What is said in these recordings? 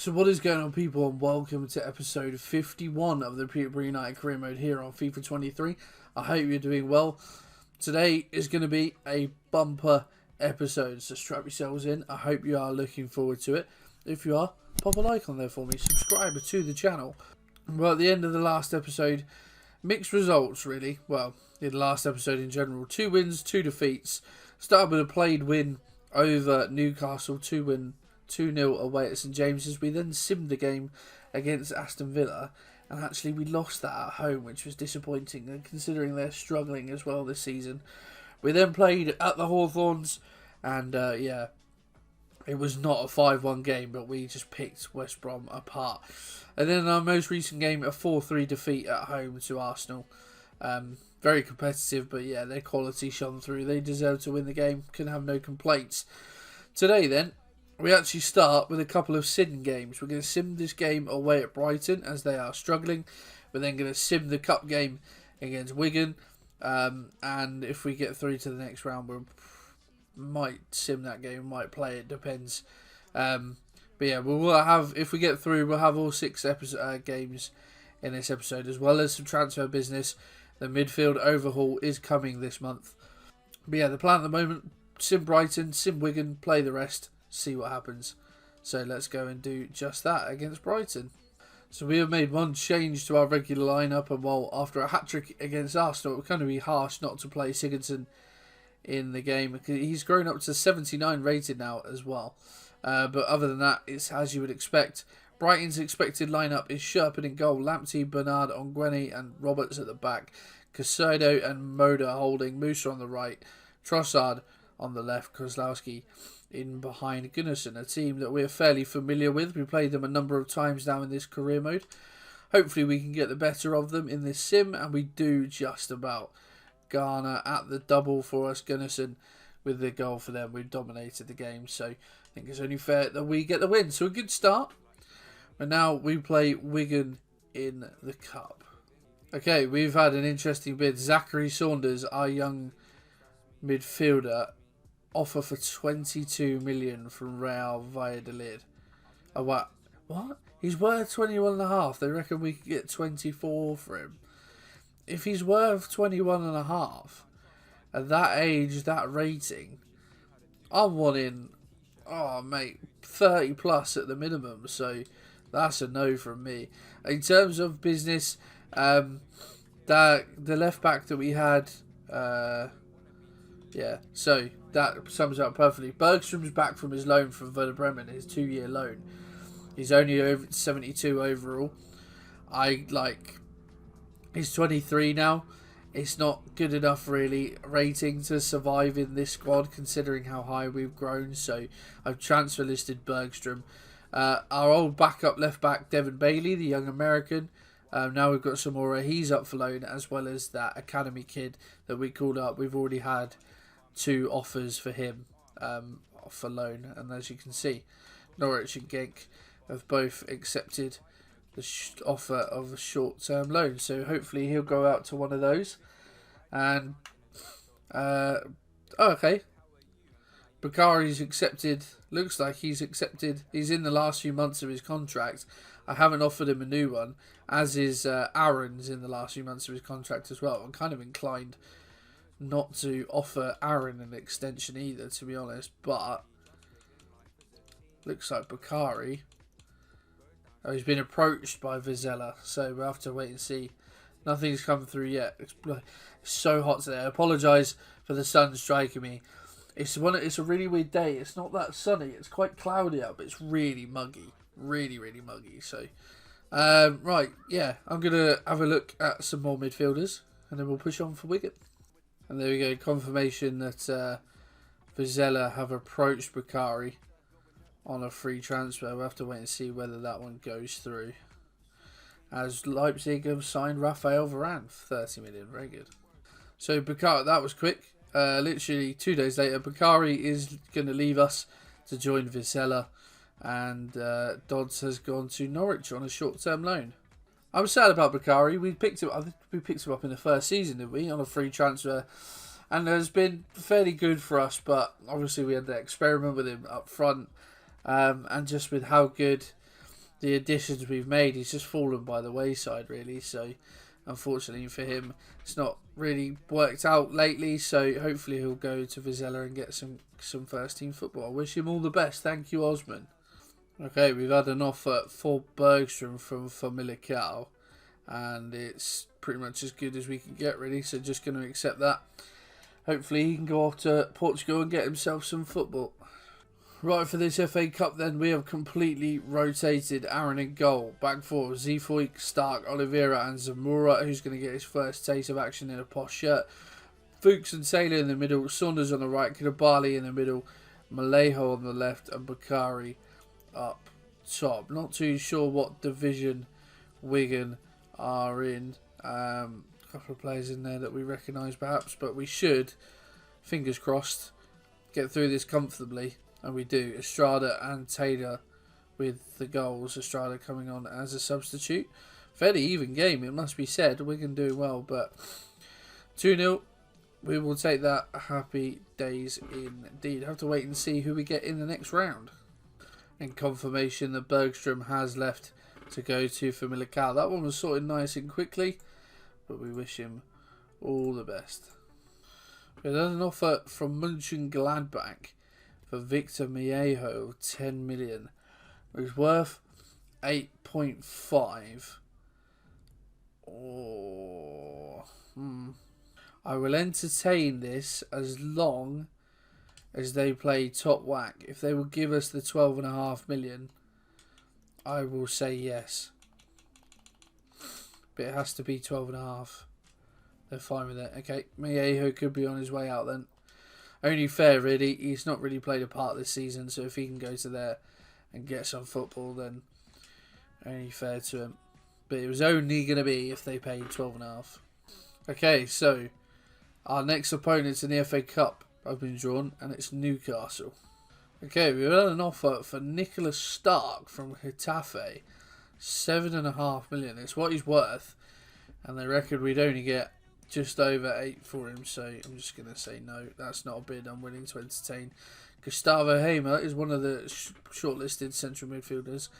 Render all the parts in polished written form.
So what is going on, people, and welcome to episode 51 of the Peterborough United career mode here on FIFA 23. I hope you're doing well. Today is going to be a bumper episode, so strap yourselves in. I hope you are looking forward to it. If you are, pop a like on there for me, subscribe to the channel. Well, at the end of the last episode, mixed results really. Well, in the last episode in general, 2 wins, 2 defeats. Started with a played win over Newcastle, 2-0 away at St James's. We then simmed the game against Aston Villa, and actually we lost that at home, which was disappointing, and considering they're struggling as well this season. We then played at the Hawthorns, and yeah, it was not a 5-1 game, but we just picked West Brom apart. And then in our most recent game, a 4-3 defeat at home to Arsenal. Very competitive, but yeah, their quality shone through. They deserve to win the game, can have no complaints. Today then, we actually start with a couple of sim games. We're going to sim this game away at Brighton as they are struggling. We're then going to sim the cup game against Wigan. And if we get through to the next round, we might sim that game, might play it, depends. But yeah, we'll have, if we get through, we'll have all 6 games in this episode, as well as some transfer business. The midfield overhaul is coming this month. But yeah, the plan at the moment, sim Brighton, sim Wigan, play the rest. See what happens. So let's go and do just that against Brighton. So we have made one change to our regular lineup, and while after a hat-trick against Arsenal, it would kind of be harsh not to play Sigurdsson in the game. He's grown up to 79 rated now as well. But other than that, it's as you would expect. Brighton's expected lineup is Sherpin in goal, Lamptey, Bernard, Ongwene and Roberts at the back, Caicedo and Moda holding, Musa on the right, Trossard on the left, Kozlowski in behind Gunnarsson, a team that we're fairly familiar with. We played them a number of times now in this career mode. Hopefully we can get the better of them in this sim, and we do just about. Garner at the double for us, Gunnarsson with the goal for them. We've dominated the game, so I think it's only fair that we get the win. So a good start. And now we play Wigan in the Cup. Okay, we've had an interesting bid. Zachary Saunders, our young midfielder, offer for 22 million from Real Valladolid. Oh, what? He's worth 21.5. They reckon we could get 24 for him. If he's worth 21.5 at that age, that rating, I'm wanting, oh mate, 30 plus at the minimum. So that's a no from me. In terms of business, the left back that we had, yeah, so that sums up perfectly. Bergstrom's back from his loan from Werder Bremen, his 2-year loan. He's only over 72 overall. He's 23 now. It's not good enough really rating to survive in this squad considering how high we've grown. So I've transfer listed Bergstrom. Our old backup left back Devin Bailey, the young American. Now we've got Samora. He's up for loan, as well as that academy kid that we called up. We've already had 2 offers for him for loan, and as you can see, Norwich and Genk have both accepted the offer of a short-term loan, so hopefully he'll go out to one of those. And okay, Bakari's accepted. Looks like he's accepted. He's in the last few months of his contract. I haven't offered him a new one, as is Aaron's in the last few months of his contract as well. I'm kind of inclined not to offer Aaron an extension either, to be honest, but looks like Bakari, he's been approached by Vizela, so we'll have to wait and see. Nothing's come through yet. It's so hot today. I apologise for the sun striking me. It's a really weird day. It's not that sunny. It's quite cloudy out, but it's really muggy. Really, really muggy. So, right, yeah, I'm going to have a look at some more midfielders, and then we'll push on for Wigan. And there we go, confirmation that Vizela have approached Bakari on a free transfer. We'll have to wait and see whether that one goes through. As Leipzig have signed Rafael Varane for 30 million. Very good. So Bakari, that was quick. Literally 2 days later, Bakari is going to leave us to join Vizela. And Dodds has gone to Norwich on a short-term loan. I'm sad about Bakari. We picked him up in the first season, didn't we, on a free transfer, and has been fairly good for us. But obviously, we had to experiment with him up front, and just with how good the additions we've made, he's just fallen by the wayside, really. So, unfortunately for him, it's not really worked out lately. So, hopefully he'll go to Vizela and get some first team football. I wish him all the best. Thank you, Osman. Okay, we've had an offer for Bergstrom from Famalicão, and it's pretty much as good as we can get, really. So, just going to accept that. Hopefully he can go off to Portugal and get himself some football. Right, for this FA Cup then, we have completely rotated Aaron in goal. Back four, Zeefoyk, Stark, Oliveira and Zamora, who's going to get his first taste of action in a posh shirt. Fuchs and Taylor in the middle, Saunders on the right, Koulibaly in the middle, Malejo on the left and Bakari up top. Not too sure what division Wigan are in. A couple of players in there that we recognise perhaps, but we should, fingers crossed, get through this comfortably. And we do. Estrada and Taylor with the goals. Estrada coming on as a substitute. Fairly even game, it must be said. Wigan doing well, but 2-0. We will take that. Happy days indeed. Have to wait and see who we get in the next round. And confirmation that Bergstrom has left to go to Famalicão. That one was sorted nice and quickly, but we wish him all the best. We had an offer from Mönchengladbach for Victor Miejo of 10 million, which is worth 8.5. I will entertain this as long as they play top whack. If they will give us the 12.5 million, I will say yes. But it has to be 12.5. They're fine with it. Okay, Miejo could be on his way out then. Only fair, really. He's not really played a part this season, so if he can go to there and get some football, then only fair to him. But it was only going to be if they paid 12.5. Okay, so our next opponents in the FA Cup have been drawn, and it's Newcastle. Okay, we've had an offer for Nicholas Stark from Getafe. 7.5 million. It's what he's worth, and they reckon we'd only get just over 8 for him, so I'm just going to say no. That's not a bid I'm willing to entertain. Gustavo Hamer is one of the shortlisted central midfielders.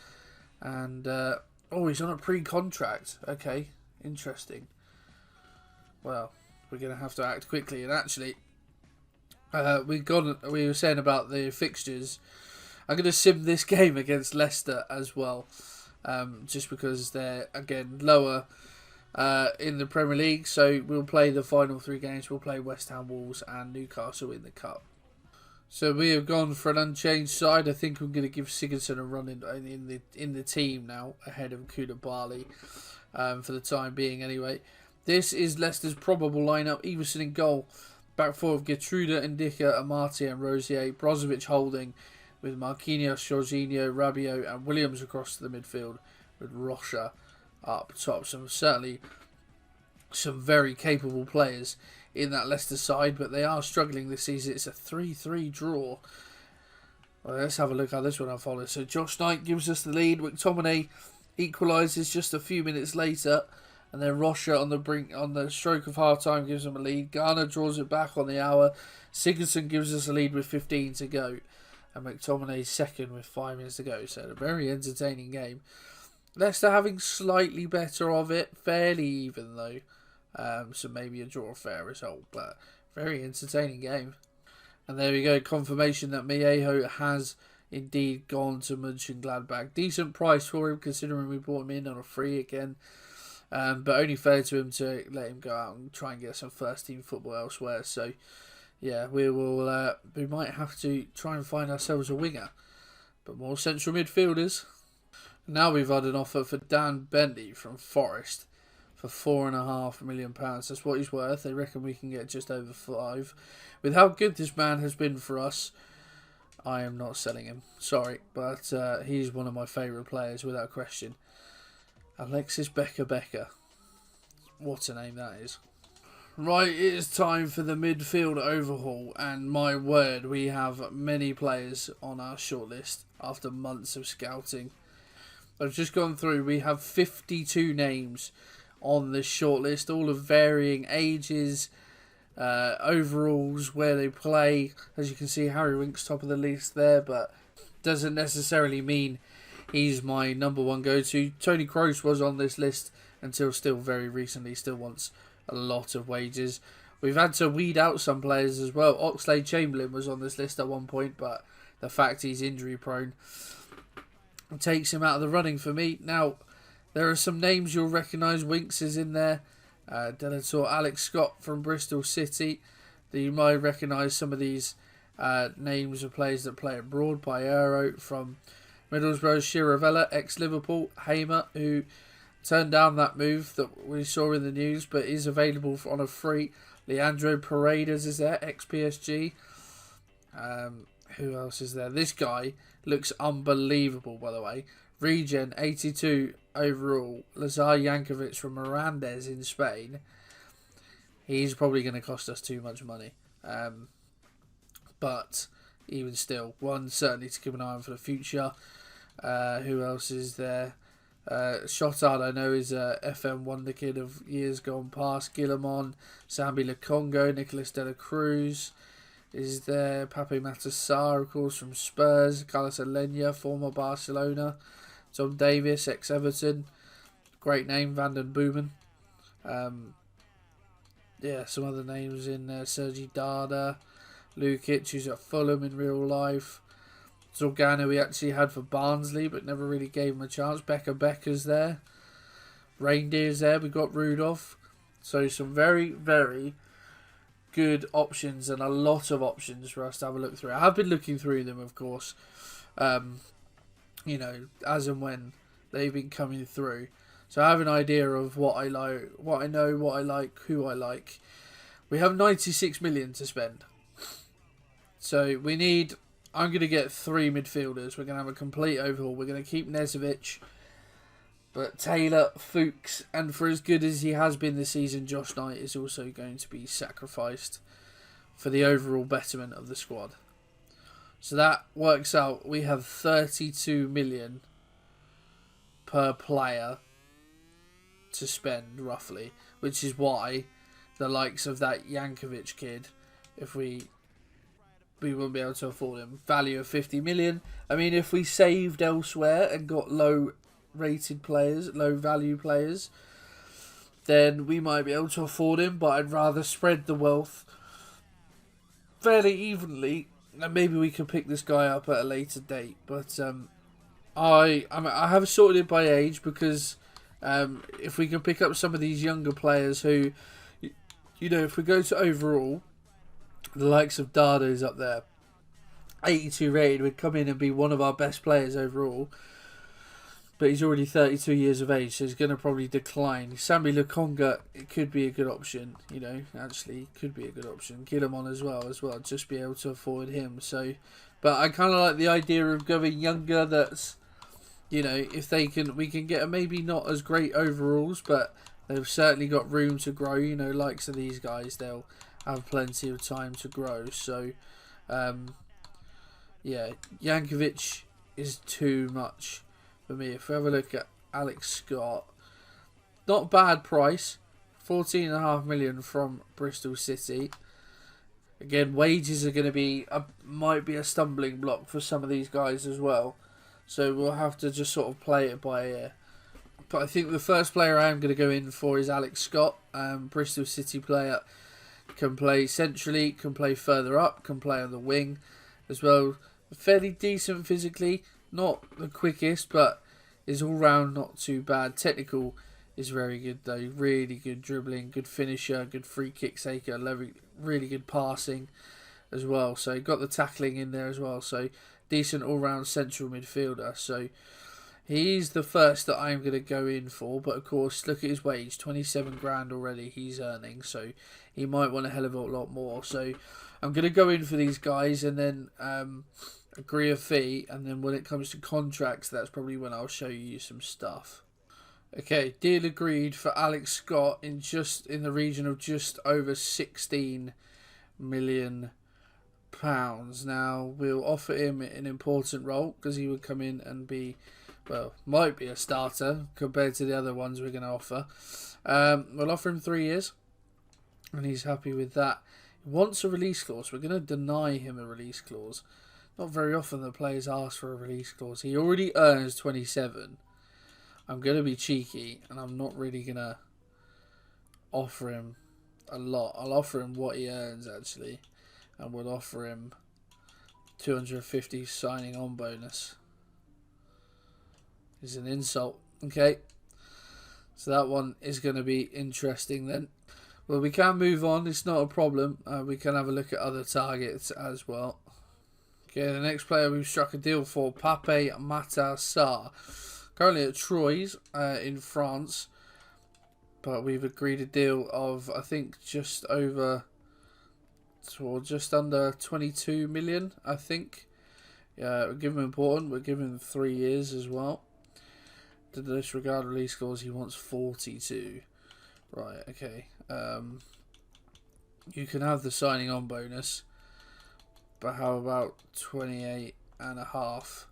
And, he's on a pre-contract. Okay, interesting. Well, we're going to have to act quickly. And actually, we were saying about the fixtures. I'm going to sim this game against Leicester as well. Just because they're, again, lower in the Premier League, so we'll play the final 3 games. We'll play West Ham, Wolves and Newcastle in the Cup. So we have gone for an unchanged side. I think I'm going to give Sigurdsson a run in the team now, ahead of Koulibaly, for the time being anyway. This is Leicester's probable lineup. Everson in goal. Back four of Gertruda, Ndicka, Amati and Rosier. Brozovic holding with Marquinhos, Jorginho, Rabiot and Williams across the midfield with Rocha up top. Certainly some very capable players in that Leicester side, but they are struggling this season. It's a 3-3 draw. Well, let's have a look how this one unfolds. So Josh Knight gives us the lead. McTominay equalises just a few minutes later, and then Rocha on the stroke of half time gives them a lead. Garner draws it back on the hour. Sigurdsson gives us a lead with 15 to go, and McTominay second with 5 minutes to go. So a very entertaining game. Leicester having slightly better of it, fairly even though, so maybe a draw, fair result, but very entertaining game. And there we go, confirmation that Miejo has indeed gone to Mönchengladbach. Decent price for him considering we brought him in on a free again, but only fair to him to let him go out and try and get some first team football elsewhere. So yeah, we might have to try and find ourselves a winger, but more central midfielders. Now we've had an offer for Dan Bentley from Forest for £4.5 million. That's what he's worth. They reckon we can get just over 5. With how good this man has been for us, I am not selling him. Sorry, but he's one of my favourite players without question. Alexis Becker. What a name that is. Right, it is time for the midfield overhaul, and my word, we have many players on our shortlist after months of scouting. I've just gone through, we have 52 names on this shortlist, all of varying ages, overalls, where they play. As you can see, Harry Winks top of the list there, but doesn't necessarily mean He's my number one go-to. Tony Kroos was on this list until still very recently. Still wants a lot of wages. We've had to weed out some players as well. Oxlade-Chamberlain was on this list at one point, but the fact he's injury prone takes him out of the running for me. Now, there are some names you'll recognise. Winks is in there. Delator, Alex Scott from Bristol City. You might recognise some of these names of players that play abroad. Bayer from Middlesbrough, Chiravella, ex-Liverpool, Hamer, who turned down that move that we saw in the news, but is available on a free. Leandro Paredes is there, ex-PSG. Who else is there? This guy looks unbelievable, by the way. Regen, 82 overall. Lazar Jankovic from Mirandes in Spain. He's probably going to cost us too much money. But even still, one certainly to keep an eye on for the future. Who else is there? Shotard, I know, is a FM wonder kid of years gone past. Guillemon, Sambi Lukongo, Nicolas de la Cruz is there. Pape Matar, of course, from Spurs. Carlos Alenia, former Barcelona. Tom Davis, ex-Everton. Great name, Van den Boomen. Some other names in there. Sergi Dada. Lukic, who's at Fulham in real life. Zorgano we actually had for Barnsley, but never really gave him a chance. Becker's there. Reindeer's there. We've got Rudolph. So some very, very good options and a lot of options for us to have a look through. I have been looking through them, of course. As and when they've been coming through. So I have an idea of what I like, what I know, what I like, who I like. We have 96 million to spend. So we need... I'm going to get 3 midfielders. We're going to have a complete overhaul. We're going to keep Nezovic. But Taylor, Fuchs, and for as good as he has been this season, Josh Knight is also going to be sacrificed for the overall betterment of the squad. So that works out. We have 32 million per player to spend, roughly. Which is why the likes of that Jankovic kid, if we won't be able to afford him. Value of 50 million. I mean, if we saved elsewhere and got low-rated players, low-value players, then we might be able to afford him, but I'd rather spread the wealth fairly evenly, and maybe we can pick this guy up at a later date. But I have sorted it by age, because if we can pick up some of these younger players who, if we go to overall, the likes of Dardo's up there, 82 rated, would come in and be one of our best players overall. But he's already 32 years of age, so he's going to probably decline. Sambi Lukonga, it could be a good option, actually could be a good option. Guillemon as well, just be able to afford him. So, but I kind of like the idea of going younger. That's, if they can, we can get maybe not as great overalls, but they've certainly got room to grow. Likes of these guys, they'll have plenty of time to grow. So, Jankovic is too much for me. If we have a look at Alex Scott, not bad price, 14.5 million from Bristol City. Again, wages are going to be might be a stumbling block for some of these guys as well. So we'll have to just sort of play it by ear. But I think the first player I am going to go in for is Alex Scott, Bristol City player. Can play centrally, can play further up, can play on the wing as well. Fairly decent physically, not the quickest, but is all round not too bad. Technical is very good though, really good dribbling, good finisher, good free kick taker, really good passing as well. So got the tackling in there as well. So decent all round central midfielder. So he's the first that I'm going to go in for, but of course, look at his wage, 27 grand already he's earning, so he might want a hell of a lot more. So I'm going to go in for these guys and then agree a fee, and then when it comes to contracts, that's probably when I'll show you some stuff. Okay, deal agreed for Alex Scott in the region of just over 16 million pounds. Now, we'll offer him an important role, because he would come in and be, might be a starter compared to the other ones we're going to offer. We'll offer him 3 years, and he's happy with that. He wants a release clause. We're going to deny him a release clause. Not very often the players ask for a release clause. He already earns 27. I'm going to be cheeky, and I'm not really going to offer him a lot. I'll offer him what he earns, actually. And we'll offer him 250 signing on bonus. It's an insult. Okay. So that one is going to be interesting then. Well, we can move on. It's not a problem. We can have a look at other targets as well. Okay, the next player we've struck a deal for, Pape Matar. Currently at Troyes in France. But we've agreed a deal of, I think, just over, or just under 22 million, I think. Yeah, we're giving him important. We're giving him 3 years as well. To disregard release clause, he wants 42. Right, okay. You can have the signing on bonus. But how about 28 and a half?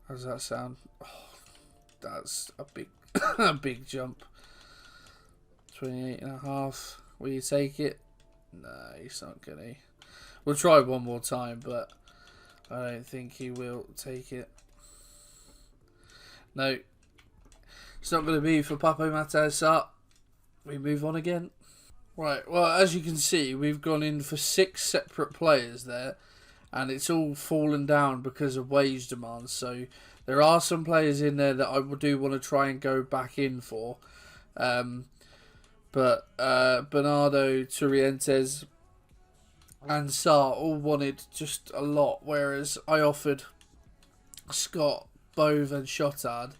How does that sound? Oh, that's a big a big jump. 28 and a half. Will you take it? No, he's not gonna. We'll try one more time, but I don't think he will take it. No. It's not going to be for Pape Matar. We move on again. Right, well, as you can see, we've gone in for 6 separate players there, and it's all fallen down because of wage demands. So there are some players in there that I do want to try and go back in for. But Bernardo, Torrientes, and Sarr all wanted just a lot, whereas I offered Scott, Bove, and Shotard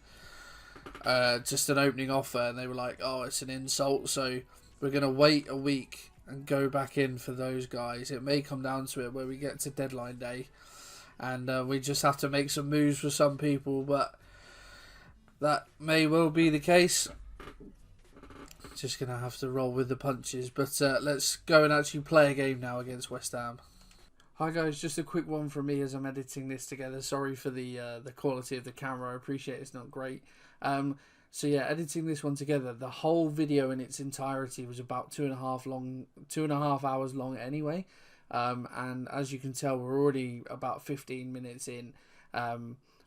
just an opening offer, and they were like, oh, it's an insult, so we're going to wait a week and go back in for those guys. It may come down to it where we get to deadline day and we just have to make some moves for some people, but that may well be the case. Just going to have to roll with the punches, but let's go and actually play a game now against West Ham. Hi guys, just a quick one from me as I'm editing this together. Sorry for the quality of the camera. I appreciate it's not great. So yeah, editing this one together, the whole video in its entirety was about 2.5 hours long anyway. And as you can tell, we're already about 15 minutes in,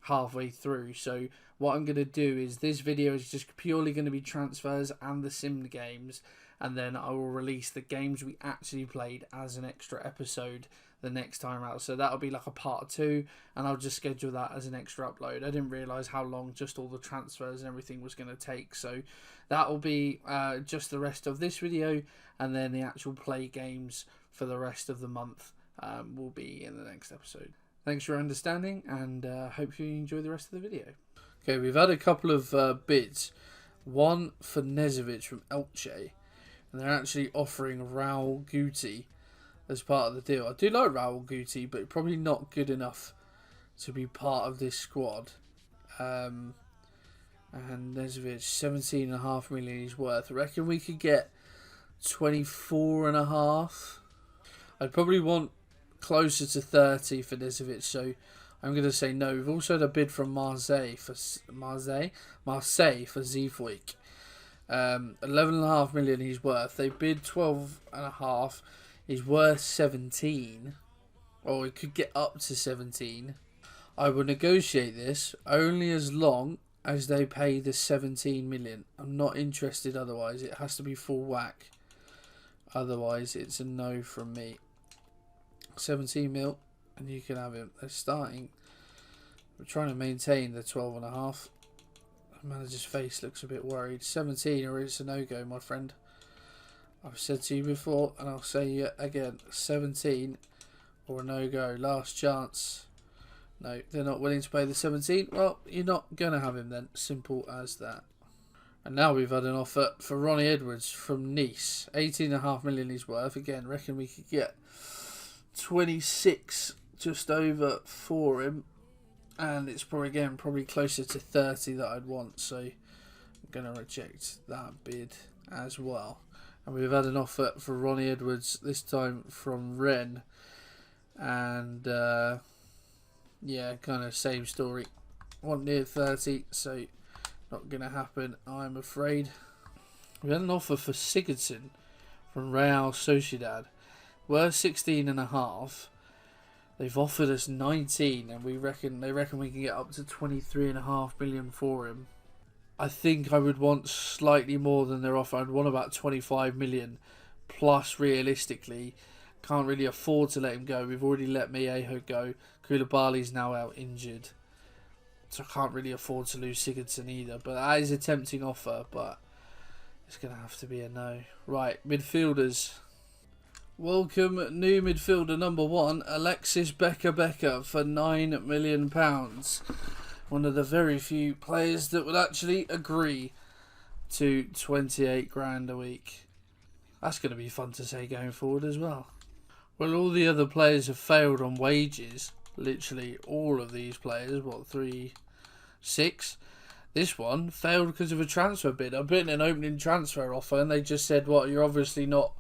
halfway through. So what I'm going to do is this video is just purely going to be transfers and the sim games. And then I will release the games we actually played as an extra episode the next time out. So that'll be like a part 2, and I'll just schedule that as an extra upload. I didn't realise how long just all the transfers and everything was going to take. So that'll be just the rest of this video, and then the actual play games for the rest of the month will be in the next episode. Thanks for your understanding, and hope you enjoy the rest of the video. Okay, we've had a couple of bids. One for Nezovic from Elche. And they're actually offering Raul Guti as part of the deal. I do like Raul Guti, but probably not good enough to be part of this squad. And Nezovic, 17.5 million he's worth. I reckon we could get 24.5. I'd probably want closer to 30 for Nezovic, so I'm going to say no. We've also had a bid from Marseille for Zeefuik. 11.5 million he's worth. They bid 12.5. He's worth 17. Or we could get up to 17. I will negotiate this only as long as they pay the 17 million. I'm not interested otherwise. It has to be full whack. Otherwise, it's a no from me. 17 mil, and you can have him. They're starting. We're trying to maintain the 12.5. Manager's face looks a bit worried. 17 or it's a no-go, my friend. I've said to you before, and I'll say it again. 17 or a no-go. Last chance. No, they're not willing to pay the 17. Well, you're not going to have him then. Simple as that. And now we've had an offer for Ronnie Edwards from Nice. 18.5 million he's worth. Again, reckon we could get 26 just over for him. And it's probably closer to 30 that I'd want, so I'm going to reject that bid as well. And we've had an offer for Ronnie Edwards, this time from Rennes. And yeah, kind of same story. Want near 30, so not going to happen, I'm afraid. We had an offer for Sigurdsson from Real Sociedad. We're 16.5. They've offered us 19, and they reckon we can get up to 23.5 million for him. I think I would want slightly more than their offer. I'd want about 25 million. Plus, realistically, can't really afford to let him go. We've already let Mieho go. Koulibaly's now out injured. So I can't really afford to lose Sigurdsson either. But that is a tempting offer, but it's going to have to be a no. Right, midfielders. Welcome new midfielder number 1, Alexis Becker for £9 million. One of the very few players that would actually agree to 28 grand a week. That's going to be fun to say going forward as well. Well, all the other players have failed on wages. Literally all of these players. What, 3, 6? This one failed because of a transfer bid. I put in an opening transfer offer and they just said, what, you're obviously not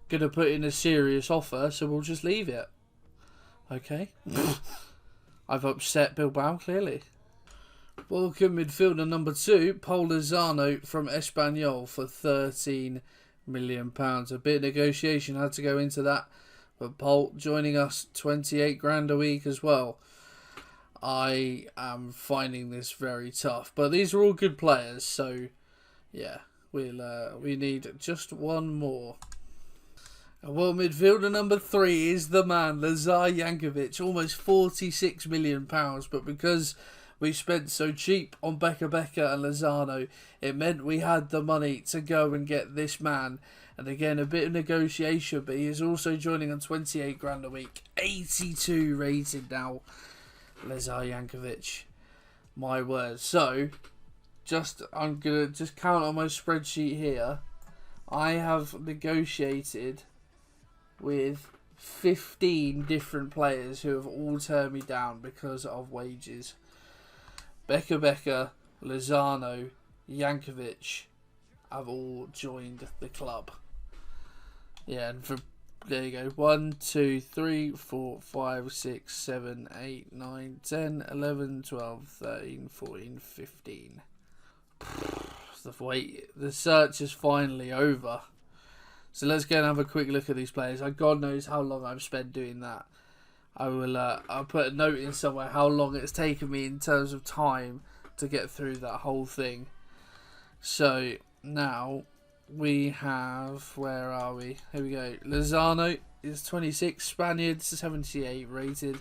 going to put in a serious offer, so we'll just leave it. Okay. I've upset Bilbao, clearly. Welcome midfielder number 2, Paul Lozano from Espanyol for £13 million. A bit of negotiation had to go into that, but Paul joining us 28 grand a week as well. I am finding this very tough, but these are all good players, so yeah, we need just one more. Well, midfielder number 3 is the man, Lazar Jankovic, almost £46 million, but because we spent so cheap on Becker and Lozano, it meant we had the money to go and get this man. And again, a bit of negotiation, but he is also joining on 28 grand a week. 82 rated now, Lazar Jankovic. My word. So, I'm going to just count on my spreadsheet here. I have negotiated with 15 different players who have all turned me down because of wages. Becker, Lozano, Jankovic have all joined the club. Yeah, and there you go. 1, 2, 3, 4, 5, 6, 7, 8, 9, 10, 11, 12, 13, 14, 15. The search is finally over. So let's go and have a quick look at these players. God knows how long I've spent doing that. I'll put a note in somewhere how long it's taken me in terms of time to get through that whole thing. So now we have, where are we? Here we go. Lozano is 26, Spaniard 78 rated.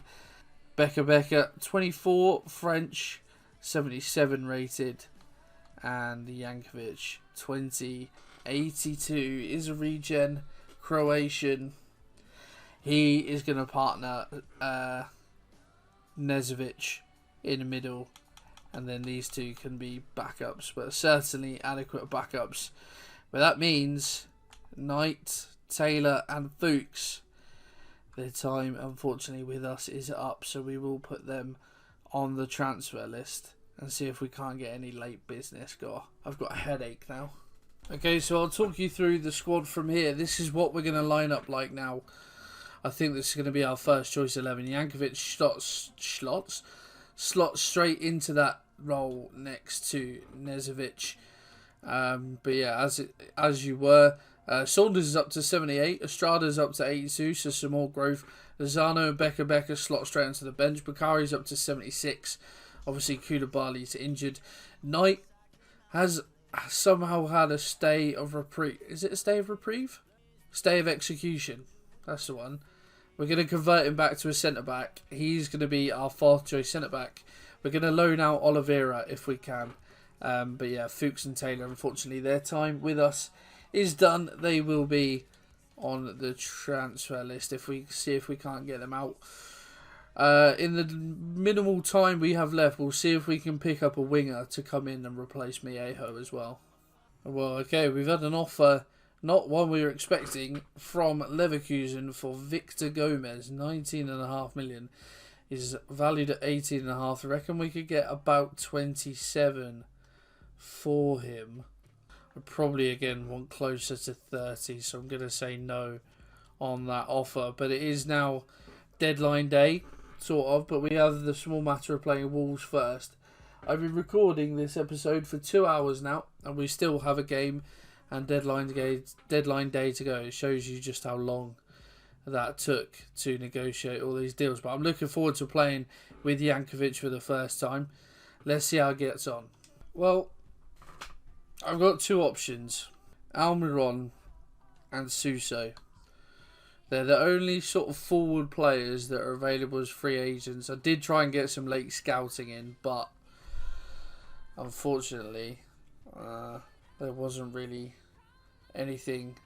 Becker 24, French 77 rated, and Jankovic 20. 82 is a regen, Croatian. He is going to partner Nezovic in the middle, and then these two can be backups, but certainly adequate backups. But that means Knight, Taylor and Fuchs, their time unfortunately with us is up, so we will put them on the transfer list and see if we can't get any late business. I've got a headache now. Okay, so I'll talk you through the squad from here. This is what we're going to line up like now. I think this is going to be our first choice 11. Jankovic slots straight into that role next to Nezovic. But yeah, as you were, Saunders is up to 78. Estrada's up to 82, so some more growth. Lozano and Becker slot straight onto the bench. Bakari's up to 76. Obviously, Koulibaly's injured. Knight has somehow had a stay of reprieve. Is it a stay of reprieve? Stay of execution. That's the one. We're going to convert him back to a centre-back. He's going to be our 4th choice centre-back. We're going to loan out Oliveira if we can. But yeah, Fuchs and Taylor, unfortunately, their time with us is done. They will be on the transfer list if we can't get them out. In the minimal time we have left, we'll see if we can pick up a winger to come in and replace Mieho as well. Well, okay, we've had an offer, not one we were expecting, from Leverkusen for Victor Gomez. 19.5 million is valued at 18.5. I reckon we could get about 27 for him. I probably again want closer to 30, so I'm going to say no on that offer. But it is now deadline day, sort of, but we have the small matter of playing Wolves first. I've been recording this episode for 2 hours now, and we still have a game and deadline day to go. It shows you just how long that took to negotiate all these deals. But I'm looking forward to playing with Jankovic for the first time. Let's see how it gets on. Well, I've got two options. Almiron and Suso. They're the only sort of forward players that are available as free agents. I did try and get some late scouting in, but unfortunately, there wasn't really anything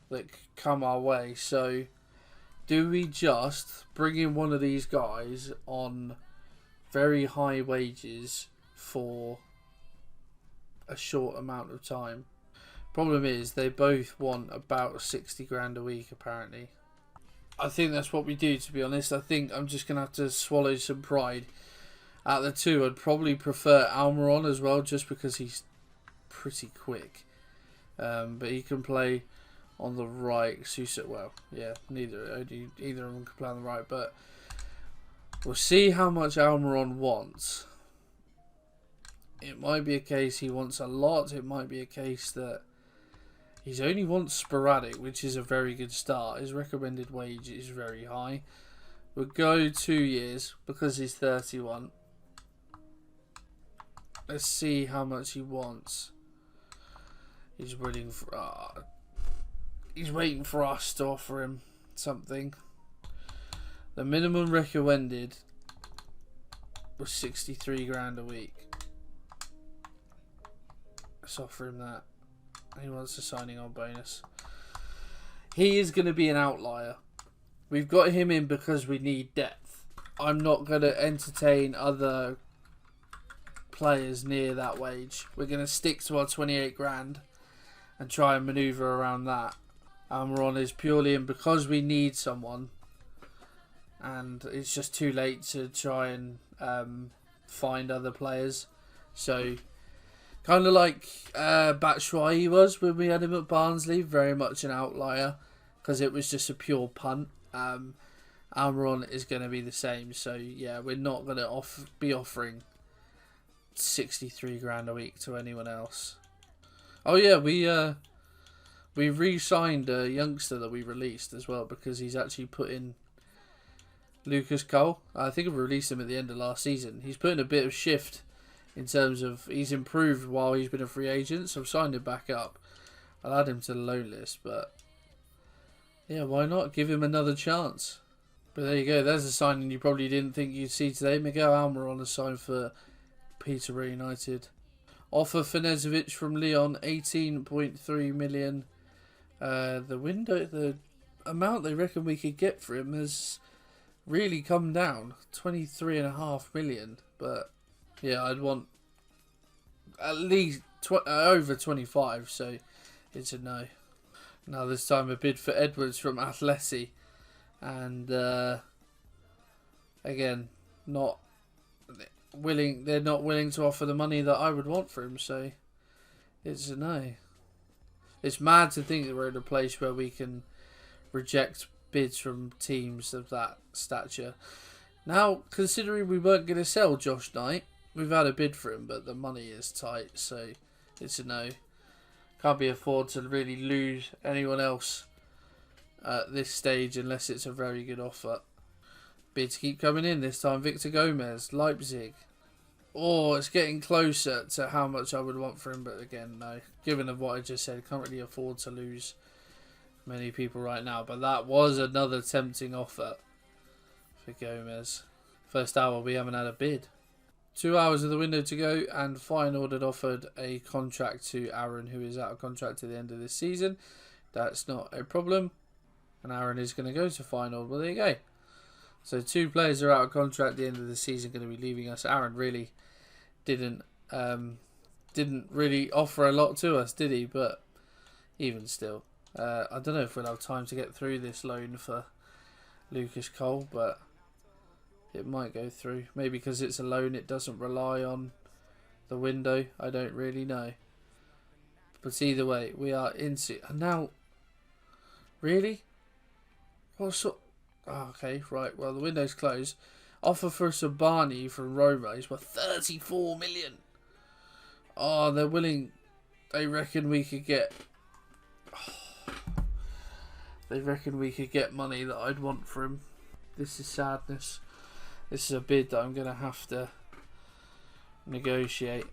that could come our way. So, do we just bring in one of these guys on very high wages for a short amount of time? Problem is, they both want about 60 grand a week, apparently. I think that's what we do, to be honest. I think I'm just going to have to swallow some pride. Out of the two, I'd probably prefer Almiron as well, just because he's pretty quick. But he can play on the right. Suso, well, yeah, either of them can play on the right. But we'll see how much Almiron wants. It might be a case he wants a lot. It might be a case that he only wants sporadic, which is a very good start. His recommended wage is very high. We'll go 2 years because he's 31. Let's see how much he wants. He's waiting for us to offer him something. The minimum recommended was 63 grand a week. Let's offer him that. He wants a signing on bonus. He is going to be an outlier. We've got him in because we need depth. I'm not going to entertain other players near that wage. We're going to stick to our 28 grand and try and manoeuvre around that. Almiron is purely in because we need someone, and it's just too late to try and find other players. So, kind of like Batshuayi was when we had him at Barnsley, very much an outlier because it was just a pure punt. Almiron is going to be the same. So, yeah, we're not going to be offering 63 grand a week to anyone else. Oh, yeah, we re-signed a youngster that we released as well because he's actually put in Lucas Cole. I think we released him at the end of last season. He's put in a bit of shift in terms of he's improved while he's been a free agent, so I've signed him back up. I'll add him to the loan list, but yeah, why not give him another chance? But there you go, there's a signing you probably didn't think you'd see today. Miguel Almiron has signed for Peterborough United. Offer Fenezovic from Lyon, 18.3 million. The amount they reckon we could get for him has really come down, 23.5 million. But yeah, I'd want at least over 25, so it's a no. Now this time a bid for Edwards from Atleti, and again, not willing. They're not willing to offer the money that I would want for him, so it's a no. It's mad to think that we're in a place where we can reject bids from teams of that stature. Now, considering we weren't going to sell Josh Knight, we've had a bid for him, but the money is tight, so it's a no. Can't be afford to really lose anyone else at this stage unless it's a very good offer. Bids keep coming in. This time Victor Gomez, Leipzig. Oh, it's getting closer to how much I would want for him, but again, no. Given of what I just said, can't really afford to lose many people right now. But that was another tempting offer for Gomez. First hour, we haven't had a bid. 2 hours of the window to go, and Feyenoord had offered a contract to Aaron, who is out of contract at the end of this season. That's not a problem, and Aaron is going to go to Feyenoord. Well, there you go. So 2 players are out of contract at the end of the season, going to be leaving us. Aaron really didn't really offer a lot to us, did he? But even still, I don't know if we'll have time to get through this loan for Lucas Cole, but it might go through. Maybe because it's a loan, it doesn't rely on the window. I don't really know. But either way, we are into now. Really? What sort? Oh, okay, right. Well, the window's closed. Offer for Sabani from Roma is worth 34 million. Oh, they're willing. They reckon we could get They reckon we could get money that I'd want for him. This is sadness. This is a bid that I'm going to have to negotiate.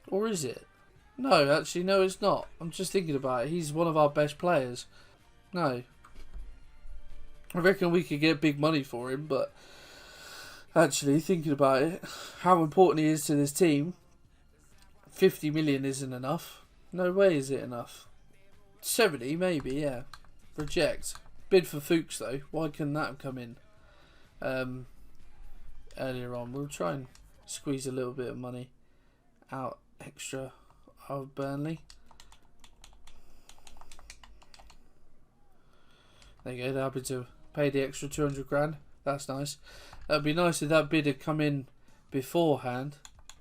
Or is it? No, actually, no, it's not. I'm just thinking about it. He's one of our best players. No. I reckon we could get big money for him, but actually, thinking about it, how important he is to this team, 50 million isn't enough. No way is it enough. 70, maybe, yeah. Reject. Bid for Fuchs, though. Why couldn't that have come in earlier on? We'll try and squeeze a little bit of money out extra of Burnley. There you go. They're happy to pay the extra 200 grand. That's nice. That'd be nice if that bid had come in beforehand.